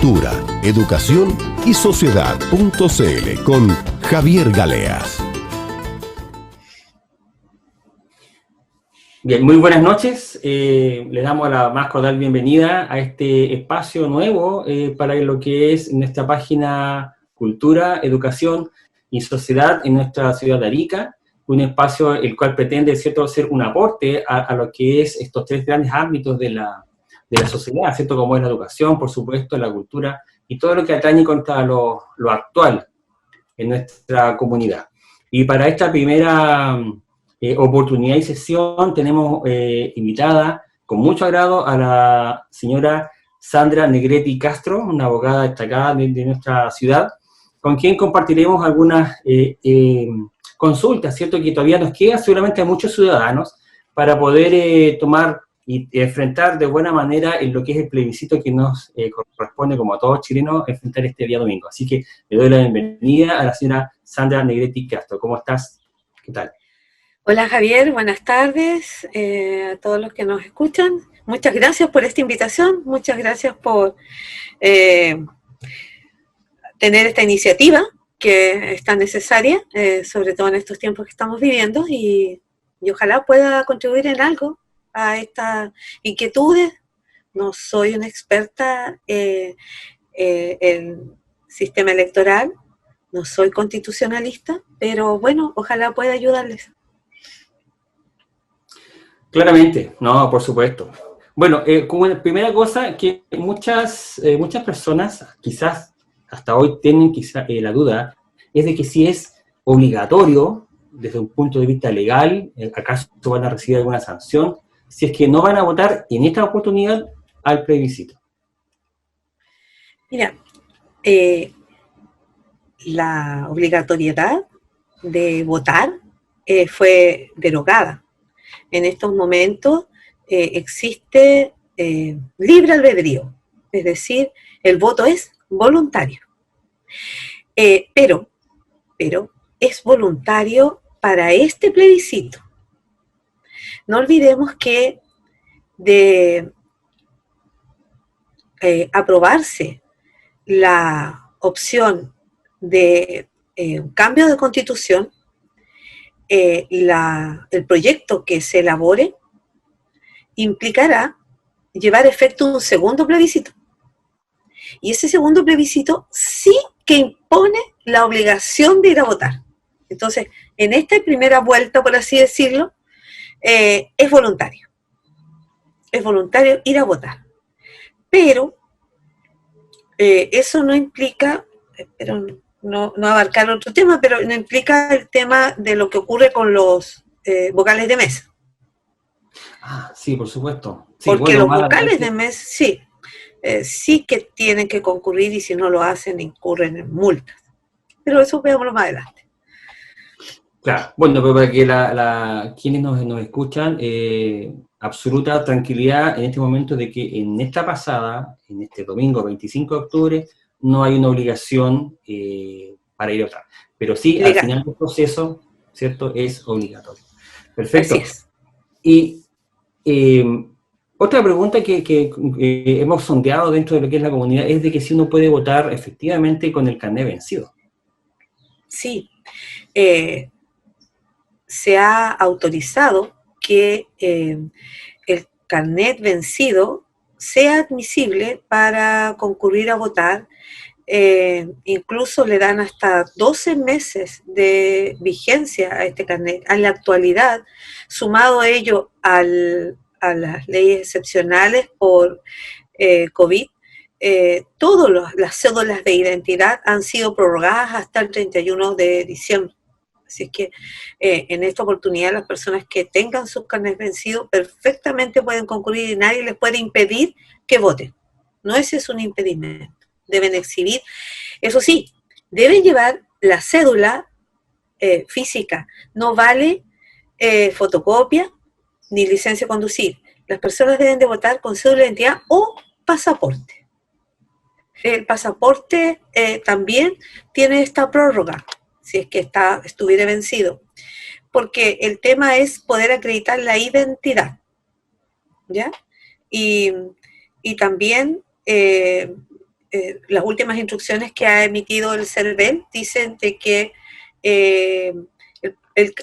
cultura, educación y sociedad.cl con Javier Galeas. Bien, muy buenas noches. Le damos la más cordial bienvenida a este espacio nuevo para lo que es nuestra página Cultura, Educación y Sociedad en nuestra ciudad de Arica. Un espacio el cual pretende, ¿cierto?, ser un aporte a lo que es estos tres grandes ámbitos de la sociedad, ¿cierto?, como es la educación, por supuesto, la cultura y todo lo que atañe contra lo actual en nuestra comunidad. Y para esta primera oportunidad y sesión tenemos invitada con mucho agrado a la señora Sandra Negretti Castro, una abogada destacada de nuestra ciudad, con quien compartiremos algunas consultas, ¿cierto?, que todavía nos queda seguramente a muchos ciudadanos para poder tomar y enfrentar de buena manera en lo que es el plebiscito que nos corresponde, como a todos chilenos, enfrentar este día domingo. Así que le doy la bienvenida a la señora Sandra Negretti Castro. ¿Cómo estás? ¿Qué tal? Hola Javier, buenas tardes a todos los que nos escuchan. Muchas gracias por esta invitación, muchas gracias por tener esta iniciativa que es tan necesaria, sobre todo en estos tiempos que estamos viviendo, y ojalá pueda contribuir en algo a estas inquietudes. No soy una experta en sistema electoral, no soy constitucionalista, pero bueno, ojalá pueda ayudarles. Claramente, no, por supuesto. Bueno, como primera cosa, que muchas personas, quizás hasta hoy tienen la duda, es de que si es obligatorio, desde un punto de vista legal, acaso van a recibir alguna sanción, si es que no van a votar en esta oportunidad al plebiscito. Mira, la obligatoriedad de votar fue derogada. En estos momentos existe libre albedrío, es decir, el voto es voluntario. Pero es voluntario para este plebiscito. No olvidemos que de aprobarse la opción de un cambio de constitución, el proyecto que se elabore implicará llevar a efecto un segundo plebiscito. Y ese segundo plebiscito sí que impone la obligación de ir a votar. Entonces, en esta primera vuelta, por así decirlo, es voluntario. Es voluntario ir a votar. Pero eso no implica, pero no abarcar otro tema, pero no implica el tema de lo que ocurre con los vocales de mesa. Ah, sí, por supuesto. Sí, porque bueno, los vocales de mesa, sí, sí que tienen que concurrir, y si no lo hacen, incurren en multas. Pero eso veámoslo más adelante. Claro, bueno, pero para que quienes nos escuchan, absoluta tranquilidad en este momento de que en esta pasada, en este domingo 25 de octubre, no hay una obligación para ir a votar. Pero sí, legal. Al final del proceso, ¿cierto?, es obligatorio. Perfecto. Así es. Y otra pregunta que hemos sondeado dentro de lo que es la comunidad es de que si uno puede votar efectivamente con el carnet vencido. Sí. Se ha autorizado que el carnet vencido sea admisible para concurrir a votar. Incluso le dan hasta 12 meses de vigencia a este carnet. En la actualidad, sumado ello a las leyes excepcionales por COVID, todas las cédulas de identidad han sido prorrogadas hasta el 31 de diciembre. Así es que en esta oportunidad las personas que tengan sus carnets vencidos perfectamente pueden concurrir y nadie les puede impedir que voten. No ese es un impedimento. Deben exhibir, eso sí, deben llevar la cédula física. No vale fotocopia ni licencia de conducir. Las personas deben de votar con cédula de identidad o pasaporte. El pasaporte también tiene esta prórroga, si es que estuviera vencido, porque el tema es poder acreditar la identidad, ¿ya? Y también las últimas instrucciones que ha emitido el CERVEL dicen de que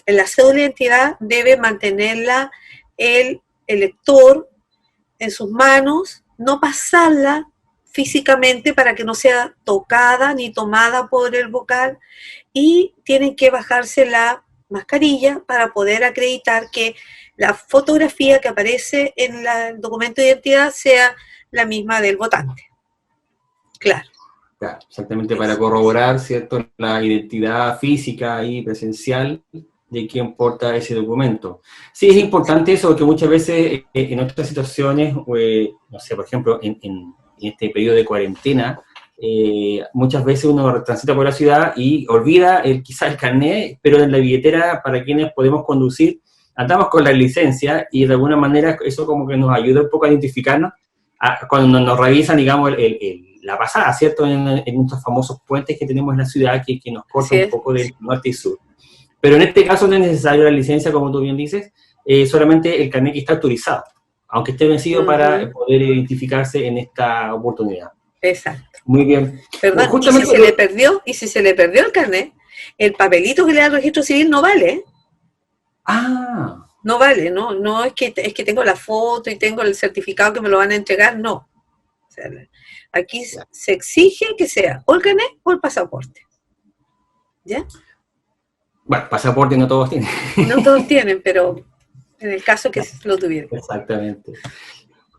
la cédula de identidad debe mantenerla el elector en sus manos, no pasarla físicamente para que no sea tocada ni tomada por el vocal, y tienen que bajarse la mascarilla para poder acreditar que la fotografía que aparece en el documento de identidad sea la misma del votante. Claro. Claro, exactamente, para corroborar, ¿cierto?, la identidad física y presencial de quien porta ese documento. Sí, es importante eso, porque muchas veces en otras situaciones, no sé, por ejemplo, en este periodo de cuarentena, muchas veces uno transita por la ciudad y olvida quizás el carnet, pero en la billetera, para quienes podemos conducir, andamos con la licencia, y de alguna manera eso como que nos ayuda un poco a identificarnos cuando nos revisan, digamos, la pasada, ¿cierto?, en nuestros famosos puentes que tenemos en la ciudad que nos cortan un poco de norte y sur. Pero en este caso no es necesario la licencia, como tú bien dices, solamente el carnet que está autorizado, aunque esté vencido, para poder identificarse en esta oportunidad. Exacto. Muy bien. Perdón, y si se le perdió el carnet, el papelito que le da el registro civil no vale, ¿eh? Ah. No vale, no es que tengo la foto y tengo el certificado que me lo van a entregar, no. O sea, aquí se exige que sea o el carnet o el pasaporte. ¿Ya? Bueno, pasaporte no todos tienen. No todos tienen, pero en el caso que lo tuvieran. Exactamente.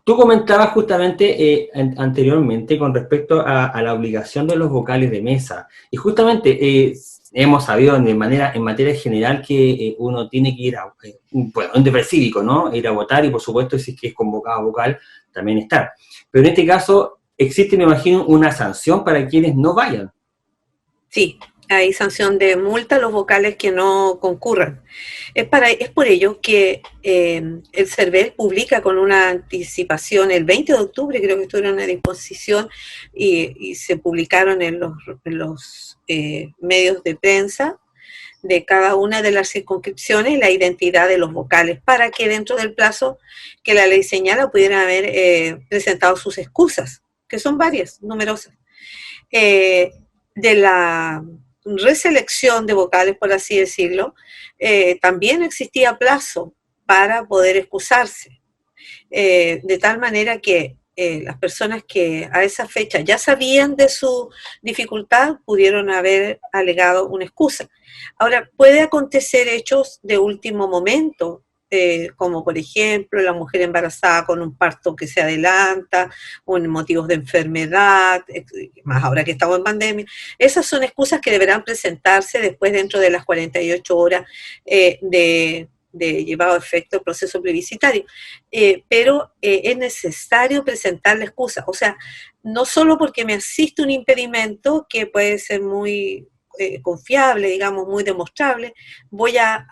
Tú comentabas justamente anteriormente con respecto a la obligación de los vocales de mesa. Y justamente hemos sabido en materia general que uno tiene que ir a, un deber cívico, ¿no? Ir a votar, y por supuesto, si es que es convocado vocal, también estar. Pero en este caso existe, me imagino, una sanción para quienes no vayan. Sí, hay sanción de multa a los vocales que no concurran. Es por ello que el CERVEL publica con una anticipación, el 20 de octubre creo que estuvo en una disposición, y se publicaron en los medios de prensa de cada una de las circunscripciones la identidad de los vocales, para que dentro del plazo que la ley señala pudieran haber presentado sus excusas, que son varias, numerosas. De la reselección de vocales, por así decirlo, también existía plazo para poder excusarse, de tal manera que las personas que a esa fecha ya sabían de su dificultad pudieron haber alegado una excusa. Ahora, puede acontecer hechos de último momento, como por ejemplo la mujer embarazada con un parto que se adelanta, o en motivos de enfermedad, más ahora que estamos en pandemia. Esas son excusas que deberán presentarse después, dentro de las 48 horas de llevado a efecto el proceso plebiscitario, pero es necesario presentar la excusa, o sea, no solo porque me asiste un impedimento que puede ser muy confiable, digamos, muy demostrable, voy a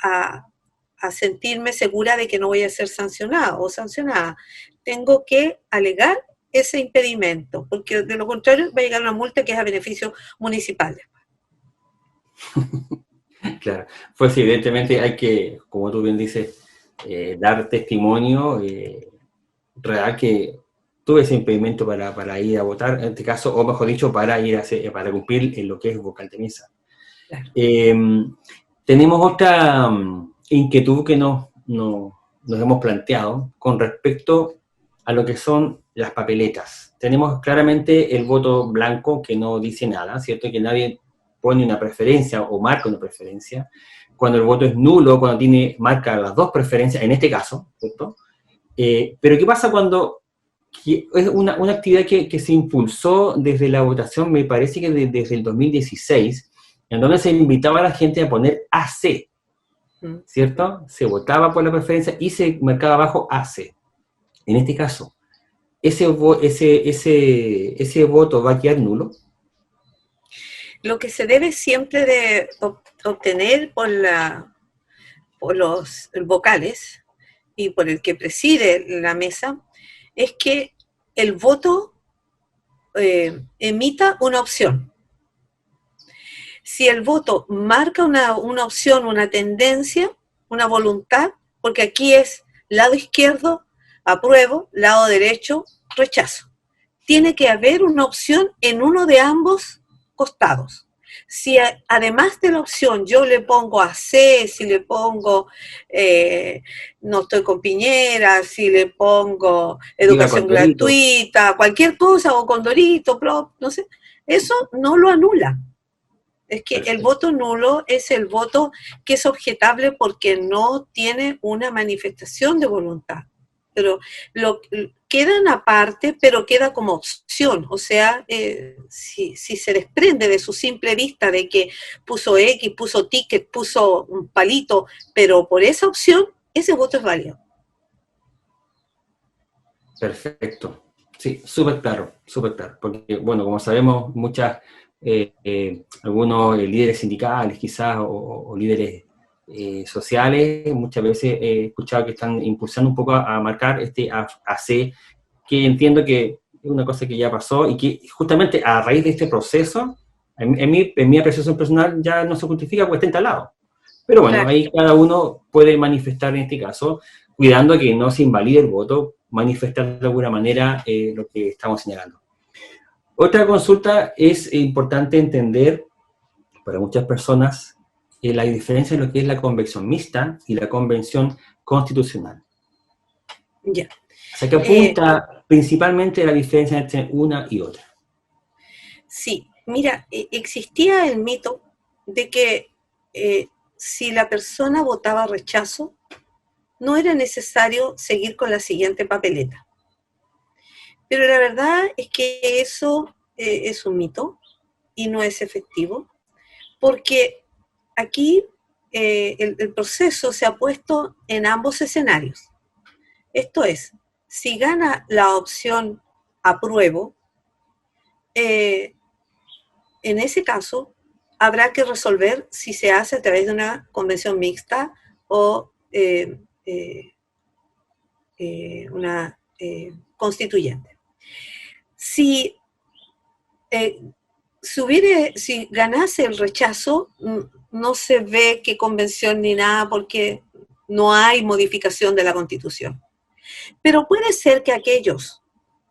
sentirme segura de que no voy a ser sancionada o sancionada. Tengo que alegar ese impedimento, porque de lo contrario va a llegar una multa que es a beneficio municipal. Claro, pues sí, evidentemente hay que, como tú bien dices, dar testimonio real que tuve ese impedimento para ir a votar, en este caso, o mejor dicho, para para cumplir en lo que es vocal de mesa. Claro. Tenemos otra inquietud que nos hemos planteado con respecto a lo que son las papeletas. Tenemos claramente el voto blanco, que no dice nada, ¿cierto? Que nadie pone una preferencia o marca una preferencia. Cuando el voto es nulo, cuando marca las dos preferencias, en este caso, ¿cierto? Pero ¿qué pasa cuando es una actividad que se impulsó desde la votación, me parece que desde el 2016, en donde se invitaba a la gente a poner AC, ¿cierto? Se votaba por la preferencia y se marcaba abajo AC. En este caso, ¿ese voto va a quedar nulo? Lo que se debe siempre de obtener por los vocales y por el que preside la mesa es que el voto emita una opción. Si el voto marca una opción, una tendencia, una voluntad, porque aquí es lado izquierdo, apruebo, lado derecho, rechazo. tiene que haber una opción en uno de ambos costados. Si además de la opción yo le pongo AC, si le pongo no estoy con Piñera, si le pongo educación gratuita, cualquier cosa, o Condorito, no sé, eso no lo anula. Es que el voto nulo es el voto que es objetable porque no tiene una manifestación de voluntad. Pero quedan aparte, pero queda como opción. O sea, si se desprende de su simple vista de que puso X, puso ticket, puso un palito, pero por esa opción, ese voto es válido. Perfecto. Sí, súper claro, porque, bueno, como sabemos, algunos líderes sindicales quizás, o líderes sociales, muchas veces he escuchado que están impulsando un poco a marcar este AC, que entiendo que es una cosa que ya pasó, y que justamente a raíz de este proceso, en mi apreciación personal, ya no se justifica porque está instalado. Pero bueno, claro, ahí cada uno puede manifestar en este caso, cuidando que no se invalide el voto, manifestar de alguna manera lo que estamos señalando. Otra consulta: es importante entender para muchas personas la diferencia en lo que es la convención mixta y la convención constitucional. Ya. O sea, que apunta principalmente la diferencia entre una y otra. Sí, mira, existía el mito de que si la persona votaba rechazo, no era necesario seguir con la siguiente papeleta. Pero la verdad es que eso es un mito y no es efectivo, porque aquí el proceso se ha puesto en ambos escenarios. Esto es, si gana la opción apruebo, en ese caso habrá que resolver si se hace a través de una convención mixta o una constituyente. Si ganase el rechazo, no se ve qué convención ni nada porque no hay modificación de la Constitución. Pero puede ser que aquellos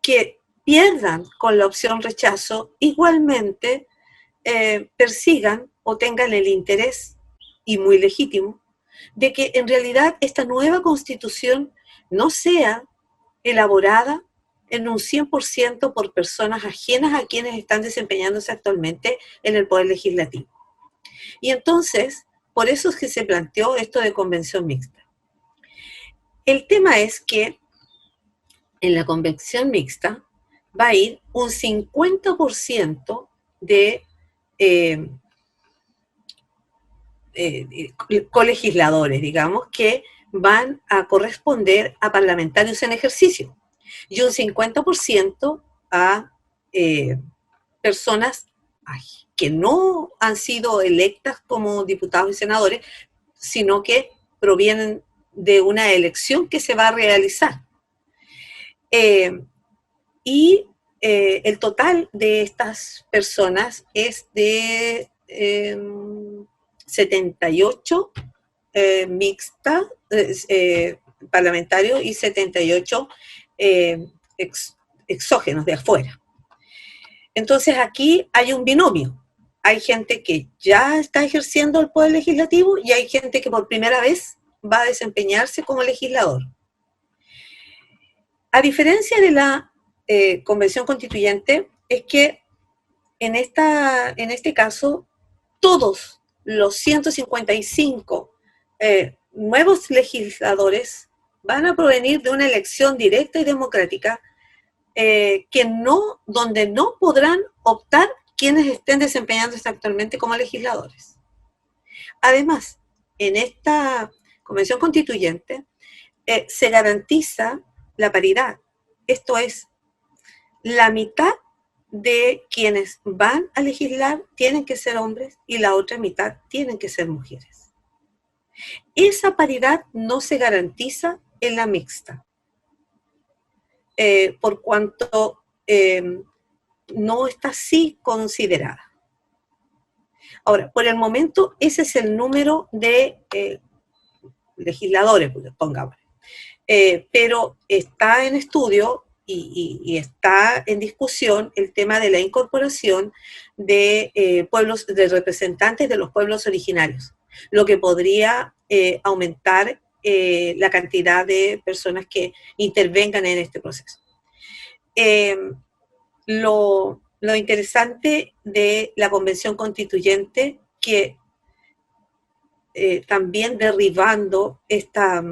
que pierdan con la opción rechazo igualmente persigan o tengan el interés, y muy legítimo, de que en realidad esta nueva Constitución no sea elaborada en un 100% por personas ajenas a quienes están desempeñándose actualmente en el Poder Legislativo. Y entonces, por eso es que se planteó esto de convención mixta. El tema es que en la convención mixta va a ir un 50% de colegisladores, digamos, que van a corresponder a parlamentarios en ejercicio, y un 50% a personas que no han sido electas como diputados y senadores, sino que provienen de una elección que se va a realizar. El total de estas personas es de 78 mixtas, parlamentarios, y 78 exógenos de afuera. Entonces aquí hay un binomio. Hay gente que ya está ejerciendo el poder legislativo y hay gente que por primera vez va a desempeñarse como legislador. A diferencia de la convención constituyente, es que en este caso todos los 155 nuevos legisladores van a provenir de una elección directa y democrática donde no podrán optar quienes estén desempeñándose actualmente como legisladores. Además, en esta convención constituyente se garantiza la paridad, esto es, la mitad de quienes van a legislar tienen que ser hombres y la otra mitad tienen que ser mujeres. Esa paridad no se garantiza en la mixta, por cuanto no está así considerada. Ahora, por el momento, ese es el número de legisladores, pongamos. Pero está en estudio y está en discusión el tema de la incorporación de pueblos, de representantes de los pueblos originarios, lo que podría aumentar la cantidad de personas que intervengan en este proceso. Lo interesante de la Convención Constituyente, que también derribando esta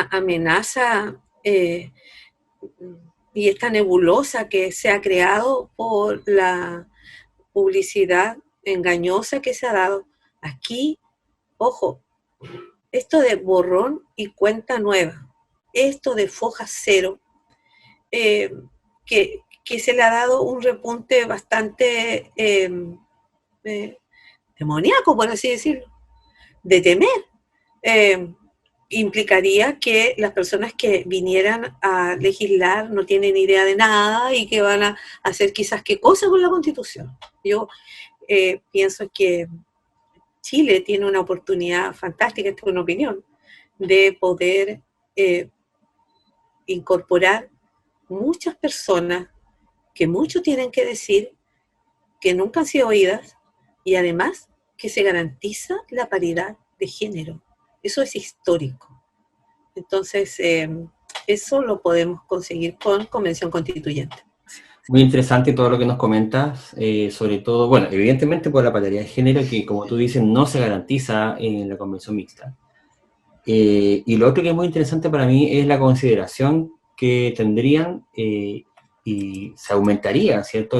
amenaza y esta nebulosa que se ha creado por la publicidad engañosa que se ha dado. Aquí, ojo, esto de borrón y cuenta nueva, esto de foja cero, que se le ha dado un repunte bastante demoníaco, por así decirlo, de temer. Implicaría que las personas que vinieran a legislar no tienen idea de nada y que van a hacer quizás qué cosa con la Constitución. Yo pienso que Chile tiene una oportunidad fantástica, esta es una opinión, de poder incorporar muchas personas que mucho tienen que decir, que nunca han sido oídas, y además que se garantiza la paridad de género. Eso es histórico. Entonces, eso lo podemos conseguir con Convención Constituyente. Muy interesante todo lo que nos comentas, sobre todo, bueno, evidentemente por la paridad de género, que como tú dices, no se garantiza en la convención mixta. Y lo otro que es muy interesante para mí es la consideración que tendrían y se aumentaría, ¿cierto?,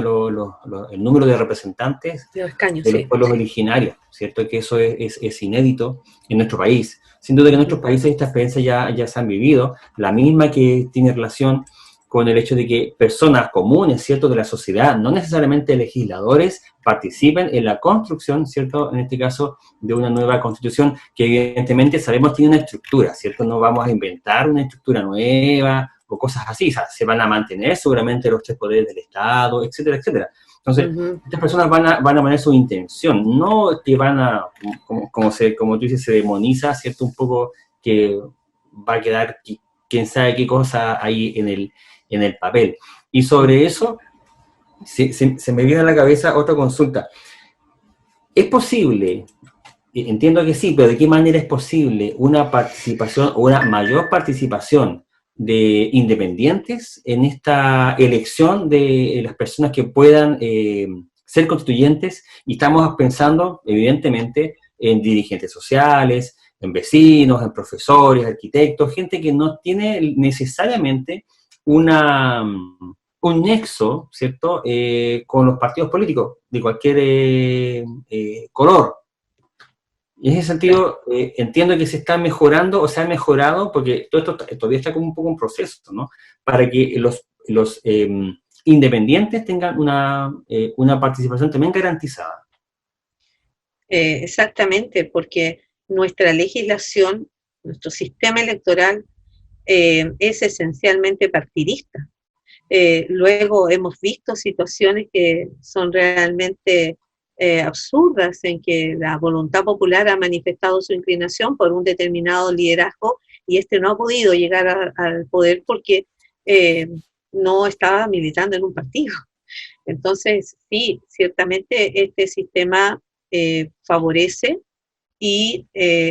el número de representantes De los escaños, de los sí. pueblos originarios, ¿cierto?, que eso es inédito en nuestro país. Sin duda que en nuestros países esta experiencia ya se han vivido, la misma que tiene relación con el hecho de que personas comunes, ¿cierto?, de la sociedad, no necesariamente legisladores, participen en la construcción, ¿cierto?, en este caso, de una nueva constitución, que evidentemente sabemos tiene una estructura, ¿cierto? No vamos a inventar una estructura nueva o cosas así, o sea, se van a mantener seguramente los tres poderes del Estado, etcétera, etcétera. Entonces, estas personas van a poner su intención, no que van a, como tú dices, se demoniza, ¿cierto?, un poco que va a quedar quién sabe qué cosa ahí en el papel. Y sobre eso, se me viene a la cabeza otra consulta. ¿Es posible, entiendo que sí, pero de qué manera es posible una participación o una mayor participación de independientes en esta elección de las personas que puedan ser constituyentes? Y estamos pensando, evidentemente, en dirigentes sociales, en vecinos, en profesores, arquitectos, gente que no tiene necesariamente un nexo, ¿cierto?, con los partidos políticos de cualquier color. Y en ese sentido, entiendo que se está mejorando o se ha mejorado, porque todo esto todavía está como un poco un proceso, ¿no?, para que los independientes tengan una participación también garantizada. Exactamente, porque nuestra legislación, nuestro sistema electoral es esencialmente partidista. Luego hemos visto situaciones que son realmente absurdas, en que la voluntad popular ha manifestado su inclinación por un determinado liderazgo y este no ha podido llegar al poder porque no estaba militando en un partido. Entonces, sí, ciertamente este sistema favorece y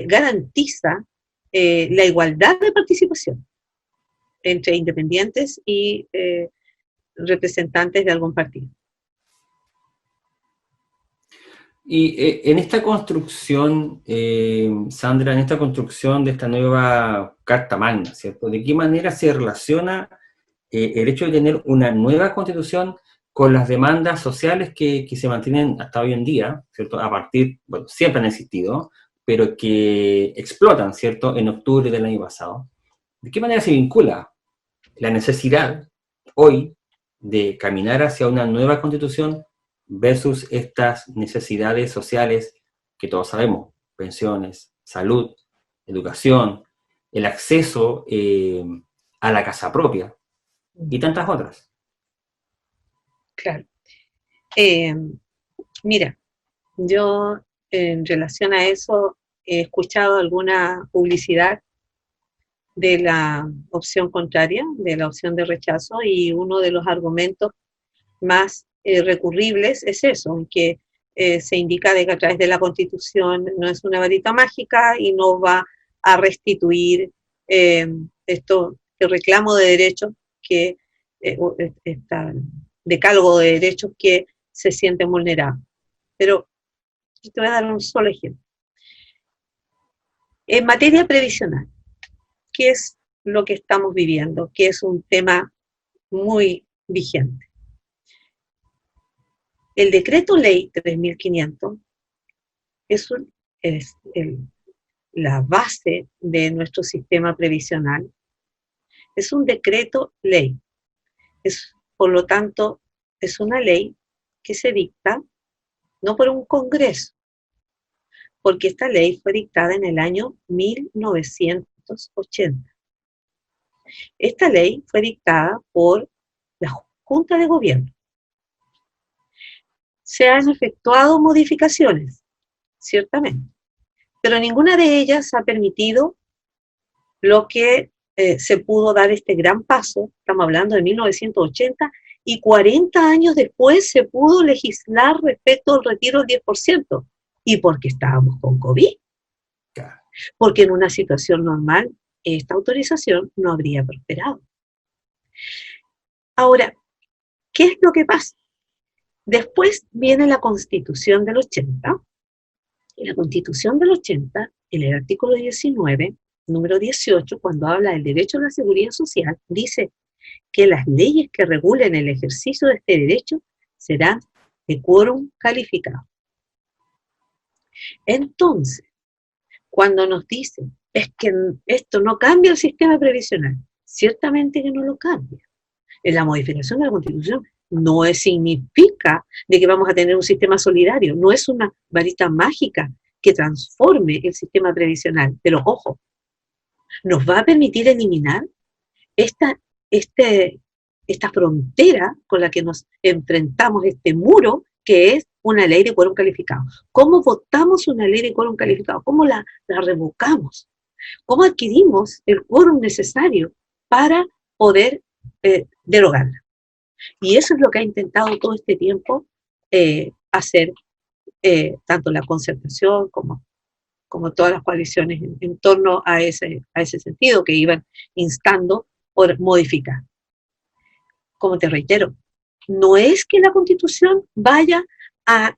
garantiza la igualdad de participación entre independientes y representantes de algún partido. Y en esta construcción, Sandra, en esta construcción de esta nueva Carta Magna, ¿cierto?, ¿de qué manera se relaciona el hecho de tener una nueva constitución con las demandas sociales que se mantienen hasta hoy en día, ¿cierto?, a partir, bueno, siempre han existido, pero que explotan, ¿cierto?, en octubre del año pasado? ¿De qué manera se vincula la necesidad hoy de caminar hacia una nueva constitución versus estas necesidades sociales que todos sabemos: pensiones, salud, educación, el acceso a la casa propia y tantas otras? Claro. Mira, yo en relación a eso he escuchado alguna publicidad de la opción contraria, de la opción de rechazo, y uno de los argumentos más recurribles es eso, que se indica de que a través de la Constitución no es una varita mágica y no va a restituir el reclamo de derechos que esta decálogo de derechos que se sienten vulnerados. Pero te voy a dar un solo ejemplo. En materia previsional, ¿qué es lo que estamos viviendo? Que es un tema muy vigente. El decreto ley 3500 es la base de nuestro sistema previsional. Es un decreto ley. Por lo tanto, es una ley que se dicta no por un congreso, porque esta ley fue dictada en el año 1980. Esta ley fue dictada por la Junta de Gobierno. Se han efectuado modificaciones, ciertamente, pero ninguna de ellas ha permitido lo que se pudo dar este gran paso. Estamos hablando de 1980, y 40 años después se pudo legislar respecto al retiro del 10%, y porque estábamos con COVID. Porque en una situación normal esta autorización no habría prosperado. Ahora, ¿qué es lo que pasa? Después viene la Constitución del 80, y la Constitución del 80, en el artículo 19, número 18, cuando habla del derecho a la seguridad social, dice que las leyes que regulen el ejercicio de este derecho serán de quórum calificado. Entonces, cuando nos dicen, es que esto no cambia el sistema previsional, ciertamente que no lo cambia. En la modificación de la Constitución no significa de que vamos a tener un sistema solidario, no es una varita mágica que transforme el sistema previsional, pero ojo, nos va a permitir eliminar esta frontera con la que nos enfrentamos, este muro que es una ley de quórum calificado. ¿Cómo votamos una ley de quórum calificado? ¿Cómo la revocamos? ¿Cómo adquirimos el quórum necesario para poder derogarla? Y eso es lo que ha intentado todo este tiempo hacer tanto la concertación como todas las coaliciones en torno a ese sentido, que iban instando por modificar. Como te reitero, no es que la Constitución vaya a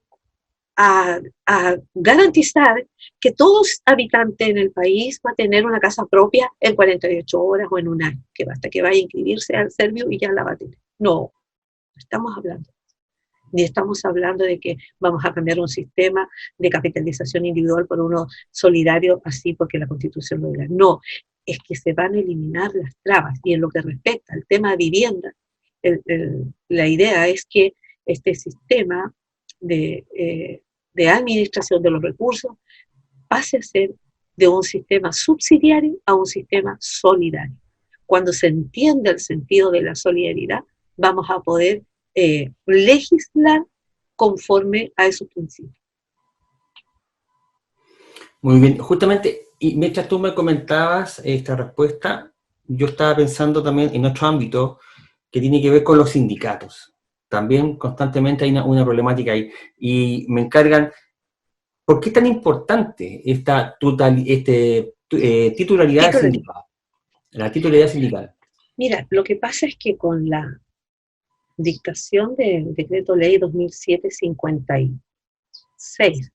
garantizar que todo habitante en el país va a tener una casa propia en 48 horas o en un año, que basta que vaya a inscribirse al Servio y ya la va a tener. No estamos hablando. Ni estamos hablando de que vamos a cambiar un sistema de capitalización individual por uno solidario, así porque la Constitución lo diga. No, es que se van a eliminar las trabas. Y en lo que respecta al tema de vivienda, la idea es que este sistema de administración de los recursos pase a ser de un sistema subsidiario a un sistema solidario. Cuando se entienda el sentido de la solidaridad, vamos a poder legislar conforme a esos principios. Muy bien, justamente, y mientras tú me comentabas esta respuesta, yo estaba pensando también en otro ámbito que tiene que ver con los sindicatos. También constantemente hay una problemática ahí, y me encargan, ¿por qué es tan importante esta titularidad sindical? La titularidad sindical. Mira, lo que pasa es que con la dictación del decreto ley 2007-56,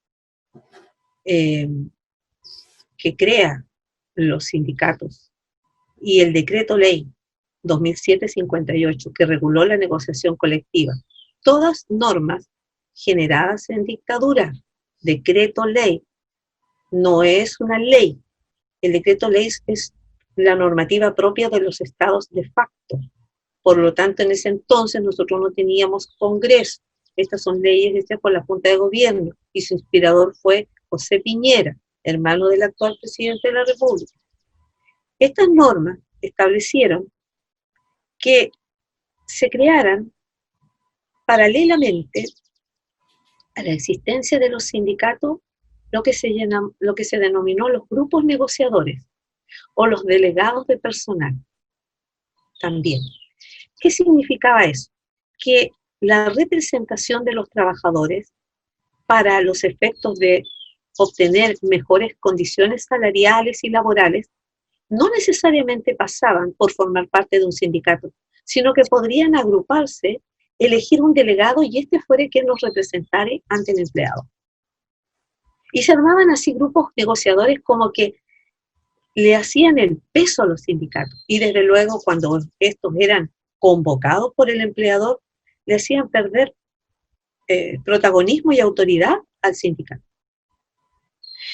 que crea los sindicatos, y el decreto ley 2007-58, que reguló la negociación colectiva, todas normas generadas en dictadura. Decreto ley no es una ley. El decreto ley es la normativa propia de los estados de facto. Por lo tanto, en ese entonces nosotros no teníamos Congreso. Estas son leyes hechas por la Junta de Gobierno, y su inspirador fue José Piñera, hermano del actual presidente de la República. Estas normas establecieron que se crearan paralelamente a la existencia de los sindicatos lo que se denominó los grupos negociadores. o los delegados de personal también. ¿Qué significaba eso? Que la representación de los trabajadores para los efectos de obtener mejores condiciones salariales y laborales no necesariamente pasaban por formar parte de un sindicato, sino que podrían agruparse, elegir un delegado y este fuera quien los representara ante el empleado. Y se armaban así grupos negociadores como que le hacían el peso a los sindicatos. Y desde luego cuando estos eran convocados por el empleador, le hacían perder protagonismo y autoridad al sindicato.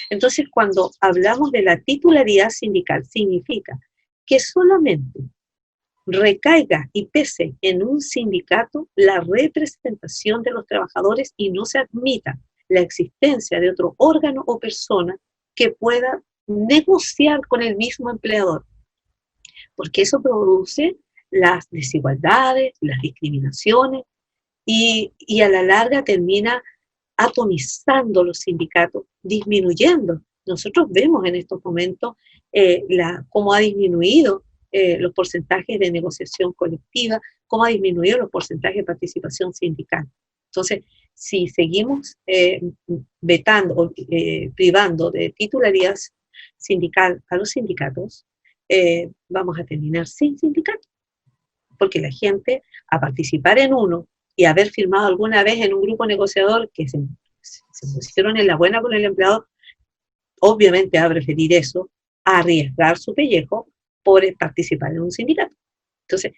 Entonces, cuando hablamos de la titularidad sindical, significa que solamente recaiga y pese en un sindicato la representación de los trabajadores y no se admita la existencia de otro órgano o persona que pueda negociar con el mismo empleador, porque eso produce las desigualdades, las discriminaciones y a la larga termina atomizando los sindicatos, disminuyendo. Nosotros vemos en estos momentos cómo ha disminuido los porcentajes de negociación colectiva, cómo ha disminuido los porcentajes de participación sindical. Entonces, si seguimos vetando o privando de titularidad sindical a los sindicatos, vamos a terminar sin sindicato, porque la gente, a participar en uno y haber firmado alguna vez en un grupo negociador que se pusieron en la buena con el empleador, obviamente va a preferir eso a arriesgar su pellejo por participar en un sindicato. Entonces,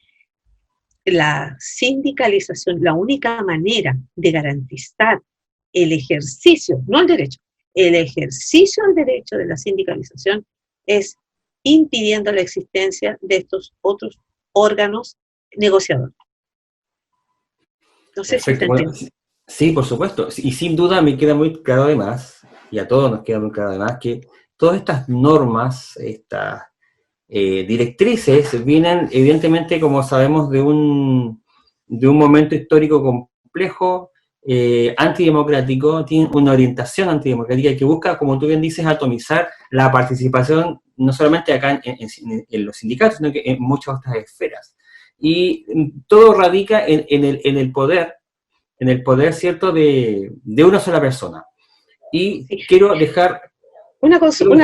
la sindicalización, la única manera de garantizar el ejercicio, no el derecho, el ejercicio del derecho de la sindicalización es impidiendo la existencia de estos otros órganos negociadores. No sé si se entiende. Bueno, sí, por supuesto. Y sin duda me queda muy claro además, y a todos nos queda muy claro además, que todas estas normas, estas directrices, vienen evidentemente, como sabemos, de un momento histórico complejo, antidemocrático, tiene una orientación antidemocrática que busca, como tú bien dices, atomizar la participación, no solamente acá en los sindicatos, sino que en muchas otras esferas. Y todo radica en el poder, ¿cierto?, de una sola persona. Y Sí. quiero dejar... Una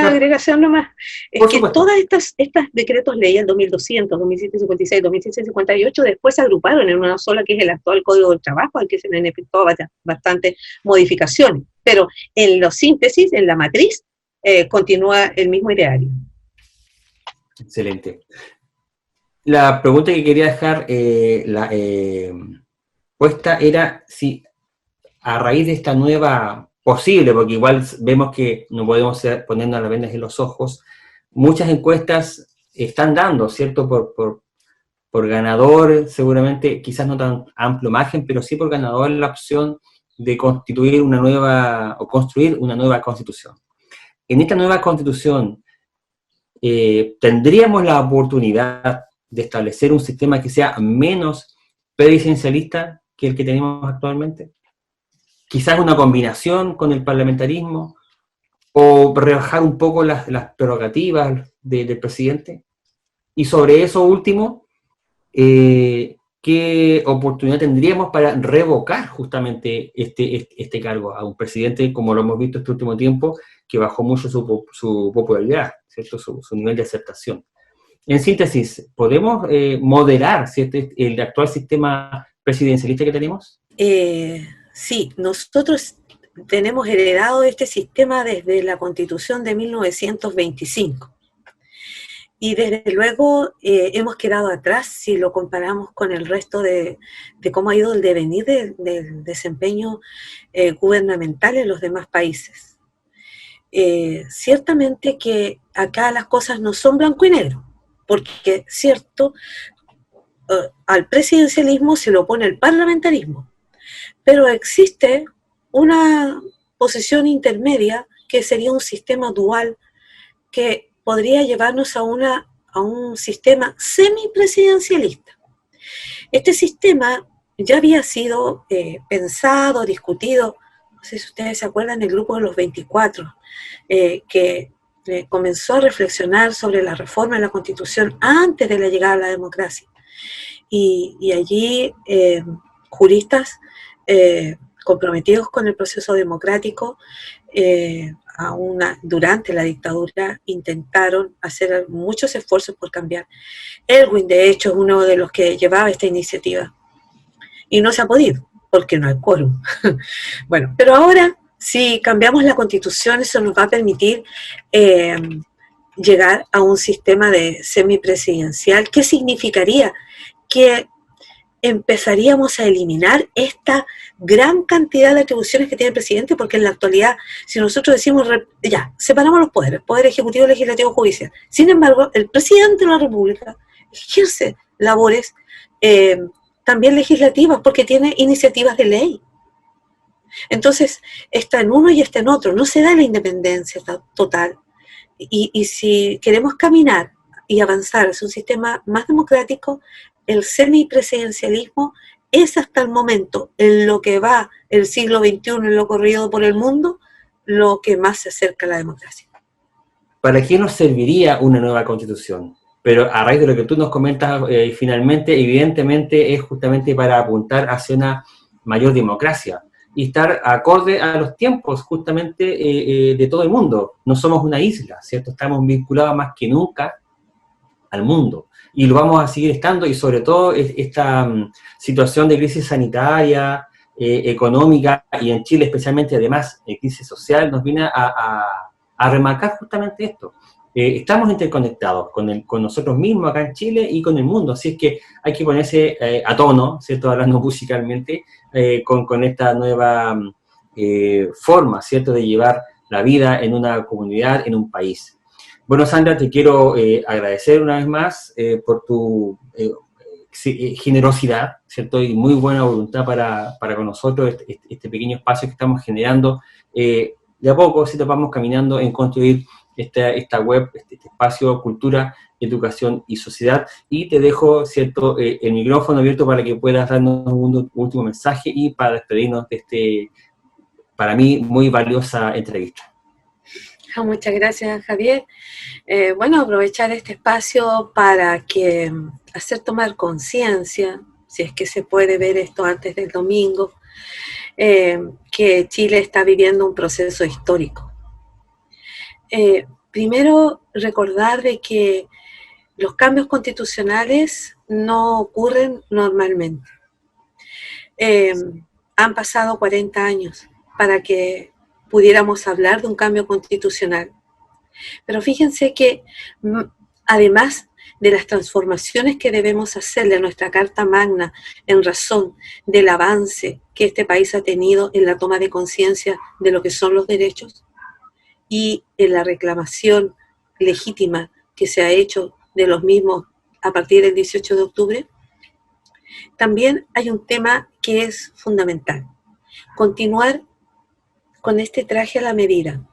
agregación nomás, es Por que supuesto. todas estas decretos ley, el 2200, 2756, 2658, después se agruparon en una sola, que es el actual Código del Trabajo, al que se le han efectuado bastantes modificaciones, pero en la síntesis, en la matriz, continúa el mismo ideario. Excelente. La pregunta que quería dejar puesta era si a raíz de esta nueva posible, porque igual vemos que no podemos ponernos las vendas en los ojos, muchas encuestas están dando, ¿cierto?, por ganador, seguramente, quizás no tan amplio margen, pero sí por ganador la opción de constituir una nueva, o construir una nueva constitución. En esta nueva constitución, ¿tendríamos la oportunidad de establecer un sistema que sea menos presidencialista que el que tenemos actualmente? Quizás una combinación con el parlamentarismo, o rebajar un poco las prerrogativas del presidente. Y sobre eso último, ¿qué oportunidad tendríamos para revocar justamente este cargo a un presidente, como lo hemos visto este último tiempo, que bajó mucho su popularidad, ¿cierto?, su nivel de aceptación? En síntesis, ¿podemos moderar, ¿cierto?, el actual sistema presidencialista que tenemos? Sí, nosotros tenemos heredado este sistema desde la Constitución de 1925. Y desde luego hemos quedado atrás si lo comparamos con el resto de cómo ha ido el devenir del desempeño gubernamental en los demás países. Ciertamente que acá las cosas no son blanco y negro, porque, cierto, al presidencialismo se le opone el parlamentarismo, pero existe una posición intermedia que sería un sistema dual que podría llevarnos a un sistema semipresidencialista. Este sistema ya había sido pensado, discutido, no sé si ustedes se acuerdan del grupo de los 24, que comenzó a reflexionar sobre la reforma de la Constitución antes de la llegada a la democracia. Y allí juristas comprometidos con el proceso democrático, durante la dictadura intentaron hacer muchos esfuerzos por cambiar. Elwin, de hecho, es uno de los que llevaba esta iniciativa. Y no se ha podido, porque no hay quórum. Bueno, pero ahora, si cambiamos la Constitución, eso nos va a permitir llegar a un sistema de semipresidencial. ¿Qué significaría? Que empezaríamos a eliminar esta gran cantidad de atribuciones que tiene el presidente, porque en la actualidad, si nosotros decimos, ya, separamos los poderes, poder ejecutivo, legislativo, judicial, sin embargo, el presidente de la República ejerce labores también legislativas, porque tiene iniciativas de ley. Entonces, está en uno y está en otro, no se da la independencia total. Y si queremos caminar y avanzar hacia un sistema más democrático, el semipresidencialismo es hasta el momento, en lo que va el siglo XXI, en lo corrido por el mundo, lo que más se acerca a la democracia. ¿Para qué nos serviría una nueva constitución? Pero a raíz de lo que tú nos comentas, finalmente, evidentemente, es justamente para apuntar hacia una mayor democracia y estar acorde a los tiempos, justamente, de todo el mundo. No somos una isla, ¿cierto? Estamos vinculados más que nunca al mundo. Y lo vamos a seguir estando, y sobre todo esta situación de crisis sanitaria, económica, y en Chile especialmente, además, crisis social, nos viene a remarcar justamente esto. Estamos interconectados con nosotros mismos acá en Chile y con el mundo, así es que hay que ponerse a tono, ¿cierto?, hablando musicalmente, con esta nueva forma, ¿cierto?, de llevar la vida en una comunidad, en un país. Bueno, Sandra, te quiero agradecer una vez más por tu generosidad, ¿cierto?, y muy buena voluntad para con nosotros, este pequeño espacio que estamos generando. De a poco, ¿cierto?, vamos caminando en construir esta web, este espacio Cultura, Educación y Sociedad, y te dejo, ¿cierto?, el micrófono abierto para que puedas darnos un último mensaje y para despedirnos de para mí, muy valiosa entrevista. Muchas gracias, Javier. Bueno, aprovechar este espacio para hacer tomar conciencia, si es que se puede ver esto antes del domingo, que Chile está viviendo un proceso histórico. Primero, recordar de que los cambios constitucionales no ocurren normalmente. Han pasado 40 años para que pudiéramos hablar de un cambio constitucional. Pero fíjense que además de las transformaciones que debemos hacerle a nuestra Carta Magna en razón del avance que este país ha tenido en la toma de conciencia de lo que son los derechos y en la reclamación legítima que se ha hecho de los mismos a partir del 18 de octubre, también hay un tema que es fundamental: continuar con este traje a la medida,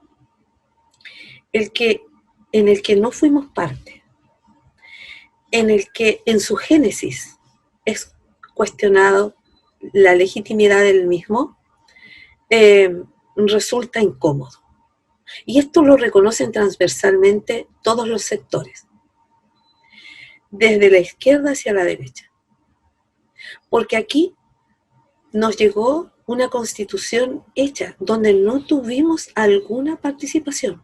en el que no fuimos parte, en el que en su génesis es cuestionado la legitimidad del mismo, resulta incómodo. Y esto lo reconocen transversalmente todos los sectores, desde la izquierda hacia la derecha. Porque aquí nos llegó una constitución hecha donde no tuvimos alguna participación.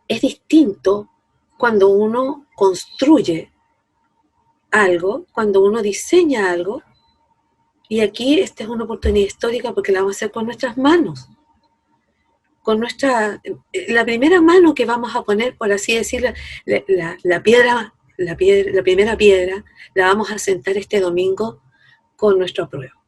Es distinto cuando uno construye algo, cuando uno diseña algo, y aquí esta es una oportunidad histórica porque la vamos a hacer con nuestras manos. La primera mano que vamos a poner, por así decirlo, la primera piedra, la vamos a sentar este domingo con nuestro apruebo.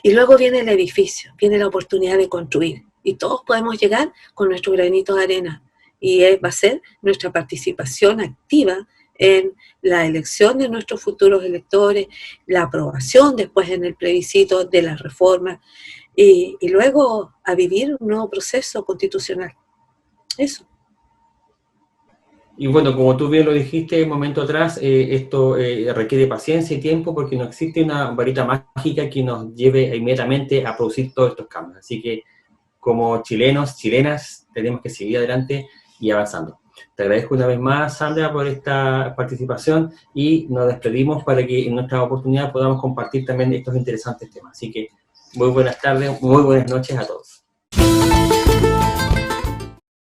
Y luego viene el edificio, viene la oportunidad de construir. Y todos podemos llegar con nuestro granito de arena. Y va a ser nuestra participación activa en la elección de nuestros futuros electores, la aprobación después en el plebiscito de las reformas, y luego a vivir un nuevo proceso constitucional. Eso. Y bueno, como tú bien lo dijiste un momento atrás, esto requiere paciencia y tiempo porque no existe una varita mágica que nos lleve inmediatamente a producir todos estos cambios. Así que como chilenos, chilenas, tenemos que seguir adelante y avanzando. Te agradezco una vez más, Sandra, por esta participación y nos despedimos para que en nuestra oportunidad podamos compartir también estos interesantes temas. Así que muy buenas tardes, muy buenas noches a todos.